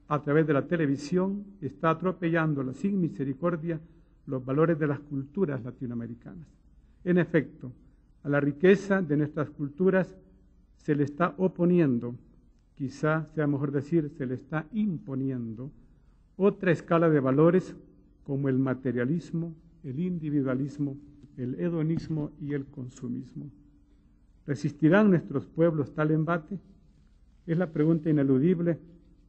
a través de la televisión, está atropellando sin misericordia los valores de las culturas latinoamericanas. En efecto, a la riqueza de nuestras culturas se le está oponiendo, quizá sea mejor decir, se le está imponiendo, otra escala de valores como el materialismo, el individualismo, el hedonismo y el consumismo. ¿Resistirán nuestros pueblos tal embate? Es la pregunta ineludible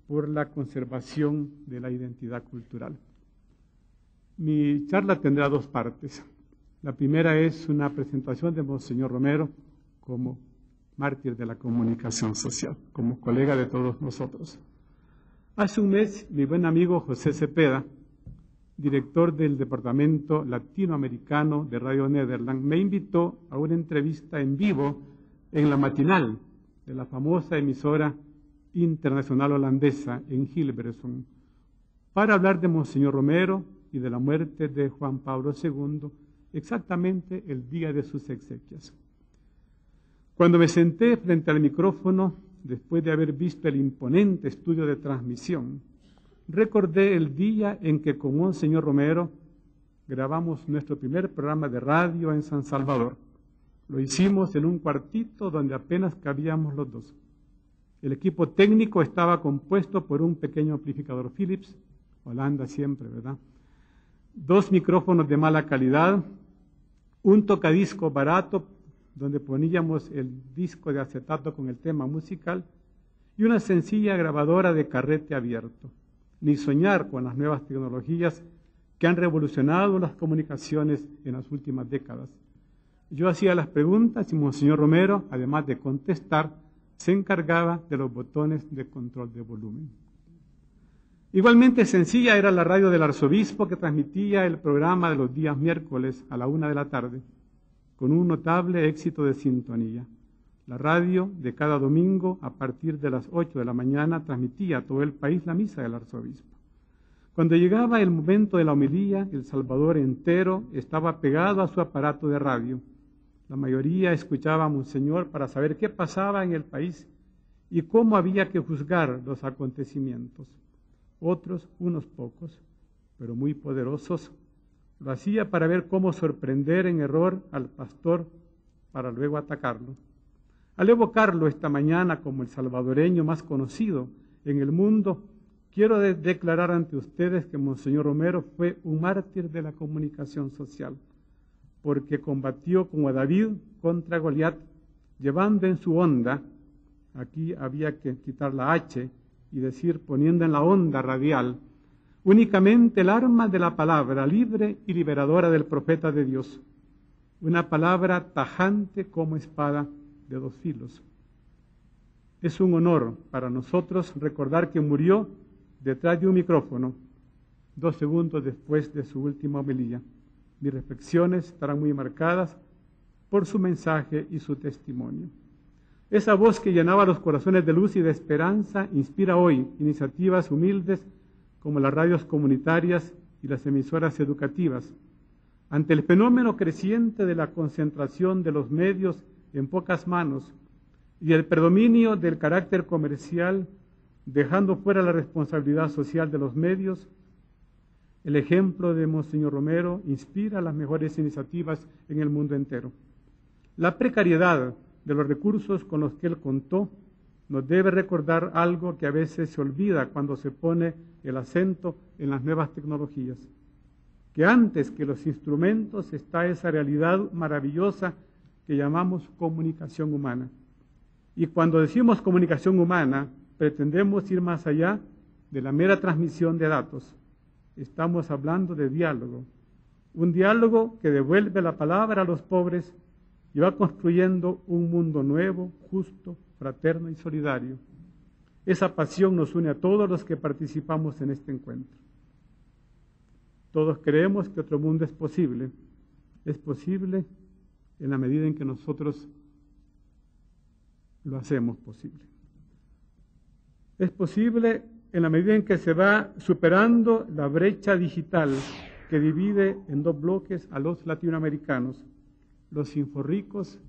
por la conservación de la identidad cultural. Mi charla tendrá dos partes. La primera es una presentación de Monseñor Romero como mártir de la comunicación social, como colega de todos nosotros. Hace un mes, mi buen amigo José Cepeda, director del Departamento Latinoamericano de Radio Nederland, me invitó a una entrevista en vivo en la matinal de la famosa emisora internacional holandesa en Hilversum para hablar de Monseñor Romero y de la muerte de Juan Pablo II, exactamente el día de sus exequias. Cuando me senté frente al micrófono, después de haber visto el imponente estudio de transmisión, recordé el día en que con Monseñor Romero grabamos nuestro primer programa de radio en San Salvador. Lo hicimos en un cuartito donde apenas cabíamos los dos. El equipo técnico estaba compuesto por un pequeño amplificador Philips, Holanda siempre, ¿verdad? 2 micrófonos de mala calidad, un tocadisco barato donde poníamos el disco de acetato con el tema musical y una sencilla grabadora de carrete abierto. Ni soñar con las nuevas tecnologías que han revolucionado las comunicaciones en las últimas décadas. Yo hacía las preguntas y Monseñor Romero, además de contestar, se encargaba de los botones de control de volumen. Igualmente sencilla era la radio del arzobispo que transmitía el programa de los días miércoles a la 1 de la tarde, con un notable éxito de sintonía. La radio de cada domingo a partir de las 8 de la mañana transmitía a todo el país la misa del arzobispo. Cuando llegaba el momento de la homilía, El Salvador entero estaba pegado a su aparato de radio. La mayoría escuchaba a Monseñor para saber qué pasaba en el país y cómo había que juzgar los acontecimientos. Otros, unos pocos, pero muy poderosos, lo hacía para ver cómo sorprender en error al pastor para luego atacarlo. Al evocarlo esta mañana como el salvadoreño más conocido en el mundo, quiero declarar ante ustedes que Monseñor Romero fue un mártir de la comunicación social, porque combatió como David contra Goliat, llevando en su onda, aquí había que quitar la H y decir poniendo en la onda radial, únicamente el arma de la palabra libre y liberadora del profeta de Dios, una palabra tajante como espada de 2 filos. Es un honor para nosotros recordar que murió detrás de un micrófono 2 segundos después de su última homilía. Mis reflexiones estarán muy marcadas por su mensaje y su testimonio. Esa voz que llenaba los corazones de luz y de esperanza inspira hoy iniciativas humildes como las radios comunitarias y las emisoras educativas. Ante el fenómeno creciente de la concentración de los medios en pocas manos y el predominio del carácter comercial, dejando fuera la responsabilidad social de los medios, el ejemplo de Monseñor Romero inspira las mejores iniciativas en el mundo entero. La precariedad de los recursos con los que él contó nos debe recordar algo que a veces se olvida cuando se pone el acento en las nuevas tecnologías, que antes que los instrumentos está esa realidad maravillosa que llamamos comunicación humana. Y cuando decimos comunicación humana, pretendemos ir más allá de la mera transmisión de datos. Estamos hablando de diálogo, un diálogo que devuelve la palabra a los pobres y va construyendo un mundo nuevo, justo, fraterno y solidario. Esa pasión nos une a todos los que participamos en este encuentro. Todos creemos que otro mundo es posible. Es posible en la medida en que nosotros lo hacemos posible. Es posible en la medida en que se va superando la brecha digital que divide en dos bloques a los latinoamericanos, los inforricos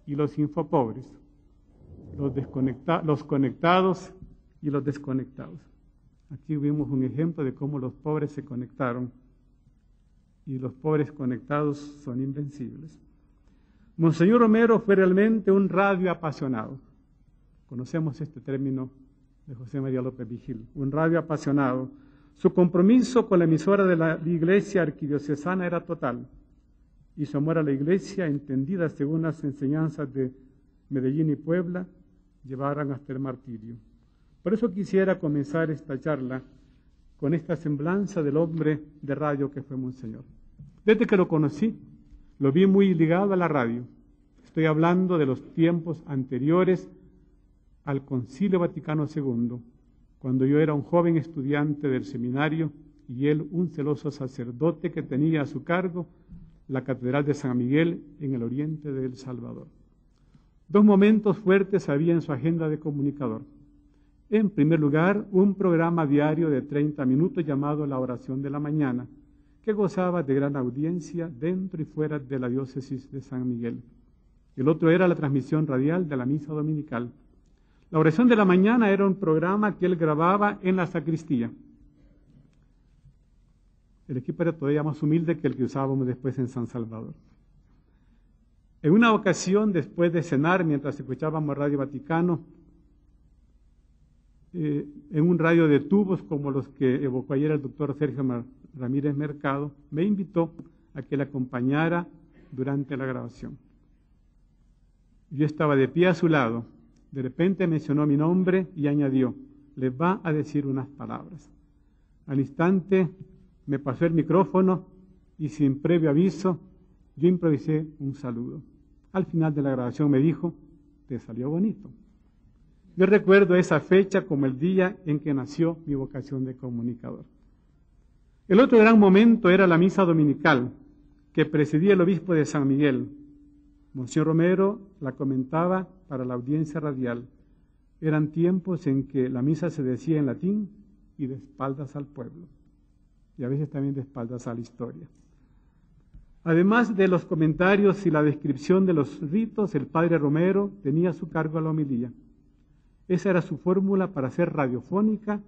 y los infopobres, los conectados y los desconectados. Aquí vimos un ejemplo de cómo los pobres se conectaron y los pobres conectados son invencibles. Monseñor Romero fue realmente un radio apasionado. Conocemos este término de José María López Vigil, un radio apasionado. Su compromiso con la emisora de la Iglesia Arquidiocesana era total, y su amor a la Iglesia, entendida según las enseñanzas de Medellín y Puebla, llevaran hasta el martirio. Por eso quisiera comenzar esta charla con esta semblanza del hombre de radio que fue Monseñor. Desde que lo conocí, lo vi muy ligado a la radio. Estoy hablando de los tiempos anteriores al Concilio Vaticano II, cuando yo era un joven estudiante del seminario y él un celoso sacerdote que tenía a su cargo la Catedral de San Miguel en el oriente de El Salvador. Dos momentos fuertes había en su agenda de comunicador. En primer lugar, un programa diario de 30 minutos llamado La Oración de la Mañana, que gozaba de gran audiencia dentro y fuera de la diócesis de San Miguel. El otro era la transmisión radial de la misa dominical. La Oración de la Mañana era un programa que él grababa en la sacristía. El equipo era todavía más humilde que el que usábamos después en San Salvador. En una ocasión, después de cenar, mientras escuchábamos Radio Vaticano, en un radio de tubos como los que evocó ayer el doctor Sergio Ramírez Mercado, me invitó a que le acompañara durante la grabación. Yo estaba de pie a su lado. De repente mencionó mi nombre y añadió, les va a decir unas palabras. Al instante me pasó el micrófono y sin previo aviso yo improvisé un saludo. Al final de la grabación me dijo, te salió bonito. Yo recuerdo esa fecha como el día en que nació mi vocación de comunicador. El otro gran momento era la misa dominical que presidía el obispo de San Miguel. Monseñor Romero la comentaba para la audiencia radial. Eran tiempos en que la misa se decía en latín y de espaldas al pueblo, y a veces también de espaldas a la historia. Además de los comentarios y la descripción de los ritos, el padre Romero tenía a su cargo la homilía. Esa era su fórmula para hacer radiofónica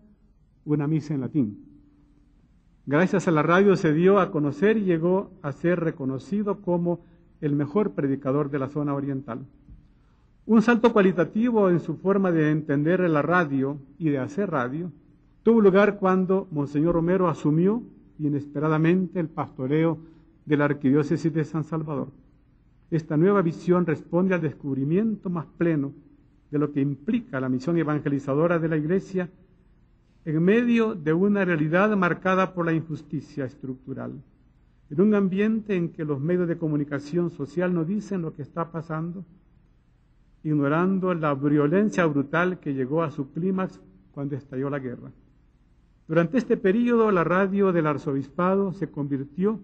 una misa en latín. Gracias a la radio se dio a conocer y llegó a ser reconocido como el mejor predicador de la zona oriental. Un salto cualitativo en su forma de entender la radio y de hacer radio tuvo lugar cuando Monseñor Romero asumió inesperadamente el pastoreo de la Arquidiócesis de San Salvador. Esta nueva visión responde al descubrimiento más pleno de lo que implica la misión evangelizadora de la Iglesia en medio de una realidad marcada por la injusticia estructural, en un ambiente en que los medios de comunicación social no dicen lo que está pasando, ignorando la violencia brutal que llegó a su clímax cuando estalló la guerra. Durante este periodo, la radio del arzobispado se convirtió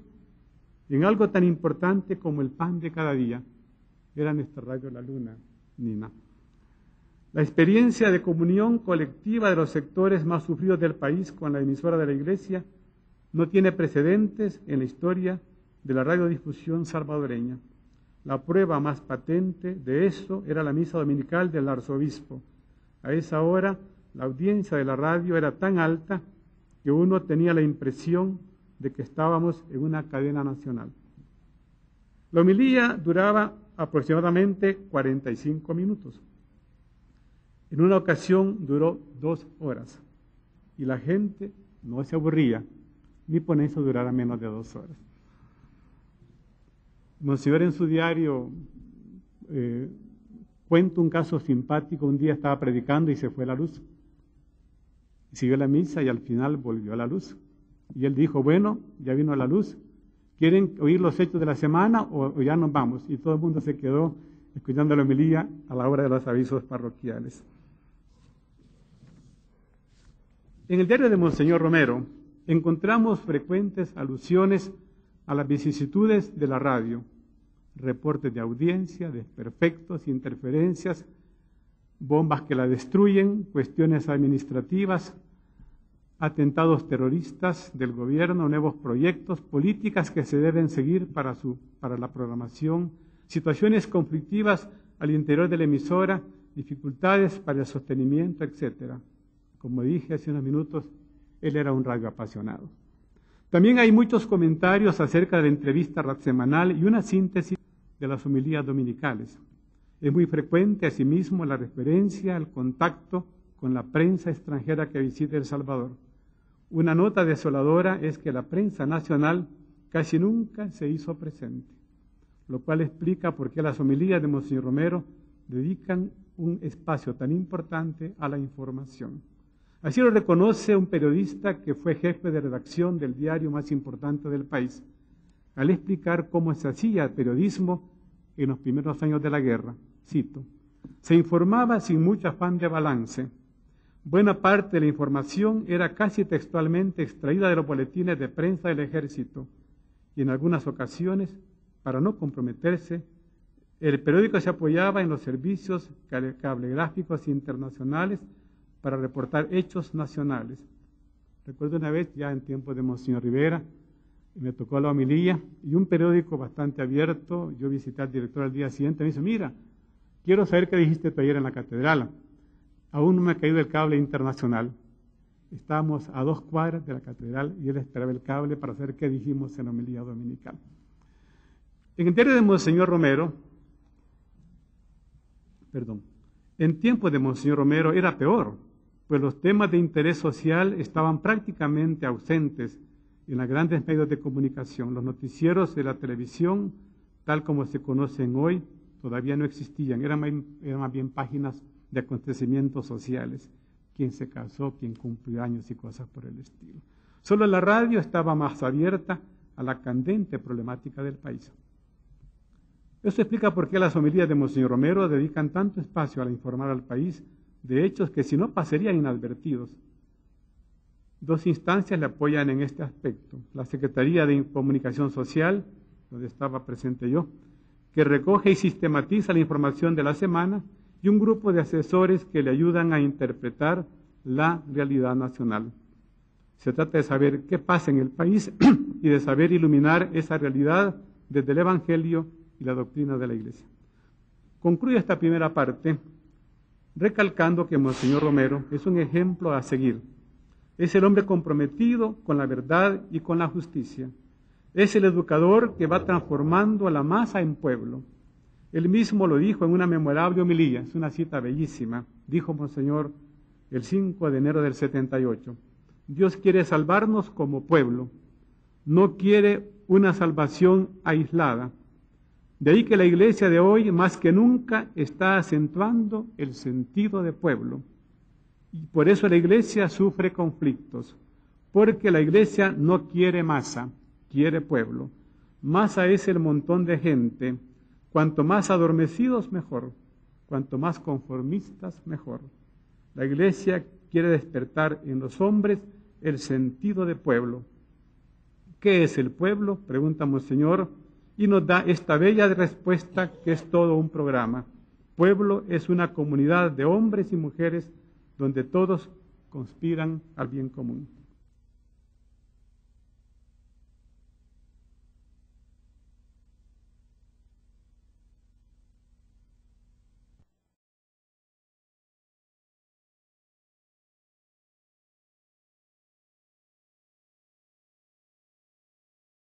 en algo tan importante como el pan de cada día. Era nuestra radio La Luna, Nina. La experiencia de comunión colectiva de los sectores más sufridos del país con la emisora de la Iglesia no tiene precedentes en la historia de la radiodifusión salvadoreña. La prueba más patente de eso era la misa dominical del arzobispo. A esa hora, la audiencia de la radio era tan alta que uno tenía la impresión de que estábamos en una cadena nacional. La homilía duraba aproximadamente 45 minutos. En una ocasión duró 2 horas y la gente no se aburría, ni por eso durara menos de 2 horas. Monseñor en su diario cuenta un caso simpático. Un día estaba predicando y se fue la luz. Siguió la misa y al final volvió a la luz. Y él dijo, bueno, ya vino la luz. ¿Quieren oír los hechos de la semana o ya nos vamos? Y todo el mundo se quedó escuchando la homilía a la hora de los avisos parroquiales. En el diario de Monseñor Romero encontramos frecuentes alusiones a las vicisitudes de la radio, reportes de audiencia, desperfectos, interferencias, bombas que la destruyen, cuestiones administrativas, atentados terroristas del gobierno, nuevos proyectos, políticas que se deben seguir para la programación, situaciones conflictivas al interior de la emisora, dificultades para el sostenimiento, etc. Como dije hace unos minutos, él era un radioapasionado. También hay muchos comentarios acerca de la entrevista semanal y una síntesis de las homilías dominicales. Es muy frecuente, asimismo, la referencia al contacto con la prensa extranjera que visita El Salvador. Una nota desoladora es que la prensa nacional casi nunca se hizo presente, lo cual explica por qué las homilías de Monseñor Romero dedican un espacio tan importante a la información. Así lo reconoce un periodista que fue jefe de redacción del diario más importante del país, al explicar cómo se hacía periodismo en los primeros años de la guerra. Cito: se informaba sin mucho afán de balance. Buena parte de la información era casi textualmente extraída de los boletines de prensa del ejército y en algunas ocasiones, para no comprometerse, el periódico se apoyaba en los servicios cablegráficos internacionales para reportar hechos nacionales. Recuerdo una vez, ya en tiempos de Monseñor Rivera, me tocó la homilía y un periódico bastante abierto, yo visité al director al día siguiente, me dice: mira, quiero saber qué dijiste tú ayer en la catedral. Aún no me ha caído el cable internacional. Estábamos a 2 cuadras de la catedral y él esperaba el cable para saber qué dijimos en la homilía dominical. En el diario de Monseñor Romero, en tiempos de Monseñor Romero era peor, pues los temas de interés social estaban prácticamente ausentes en los grandes medios de comunicación. Los noticieros de la televisión, tal como se conocen hoy, todavía no existían. Eran más bien páginas de acontecimientos sociales. Quién se casó, quién cumplió años y cosas por el estilo. Solo la radio estaba más abierta a la candente problemática del país. Esto explica por qué las homilías de Monseñor Romero dedican tanto espacio a informar al país de hechos que si no pasarían inadvertidos. 2 instancias le apoyan en este aspecto: la Secretaría de Comunicación Social, donde estaba presente yo, que recoge y sistematiza la información de la semana, y un grupo de asesores que le ayudan a interpretar la realidad nacional. Se trata de saber qué pasa en el país y de saber iluminar esa realidad desde el Evangelio y la doctrina de la Iglesia. Concluyo esta primera parte recalcando que Monseñor Romero es un ejemplo a seguir. Es el hombre comprometido con la verdad y con la justicia. Es el educador que va transformando a la masa en pueblo. Él mismo lo dijo en una memorable homilía, es una cita bellísima. Dijo Monseñor el 5 de enero del 78, Dios quiere salvarnos como pueblo, no quiere una salvación aislada. De ahí que la iglesia de hoy, más que nunca, está acentuando el sentido de pueblo. Y por eso la iglesia sufre conflictos, porque la iglesia no quiere masa, quiere pueblo. Masa es el montón de gente. Cuanto más adormecidos, mejor. Cuanto más conformistas, mejor. La iglesia quiere despertar en los hombres el sentido de pueblo. ¿Qué es el pueblo?, pregunta Monseñor, y nos da esta bella respuesta que es todo un programa. Pueblo es una comunidad de hombres y mujeres donde todos conspiran al bien común.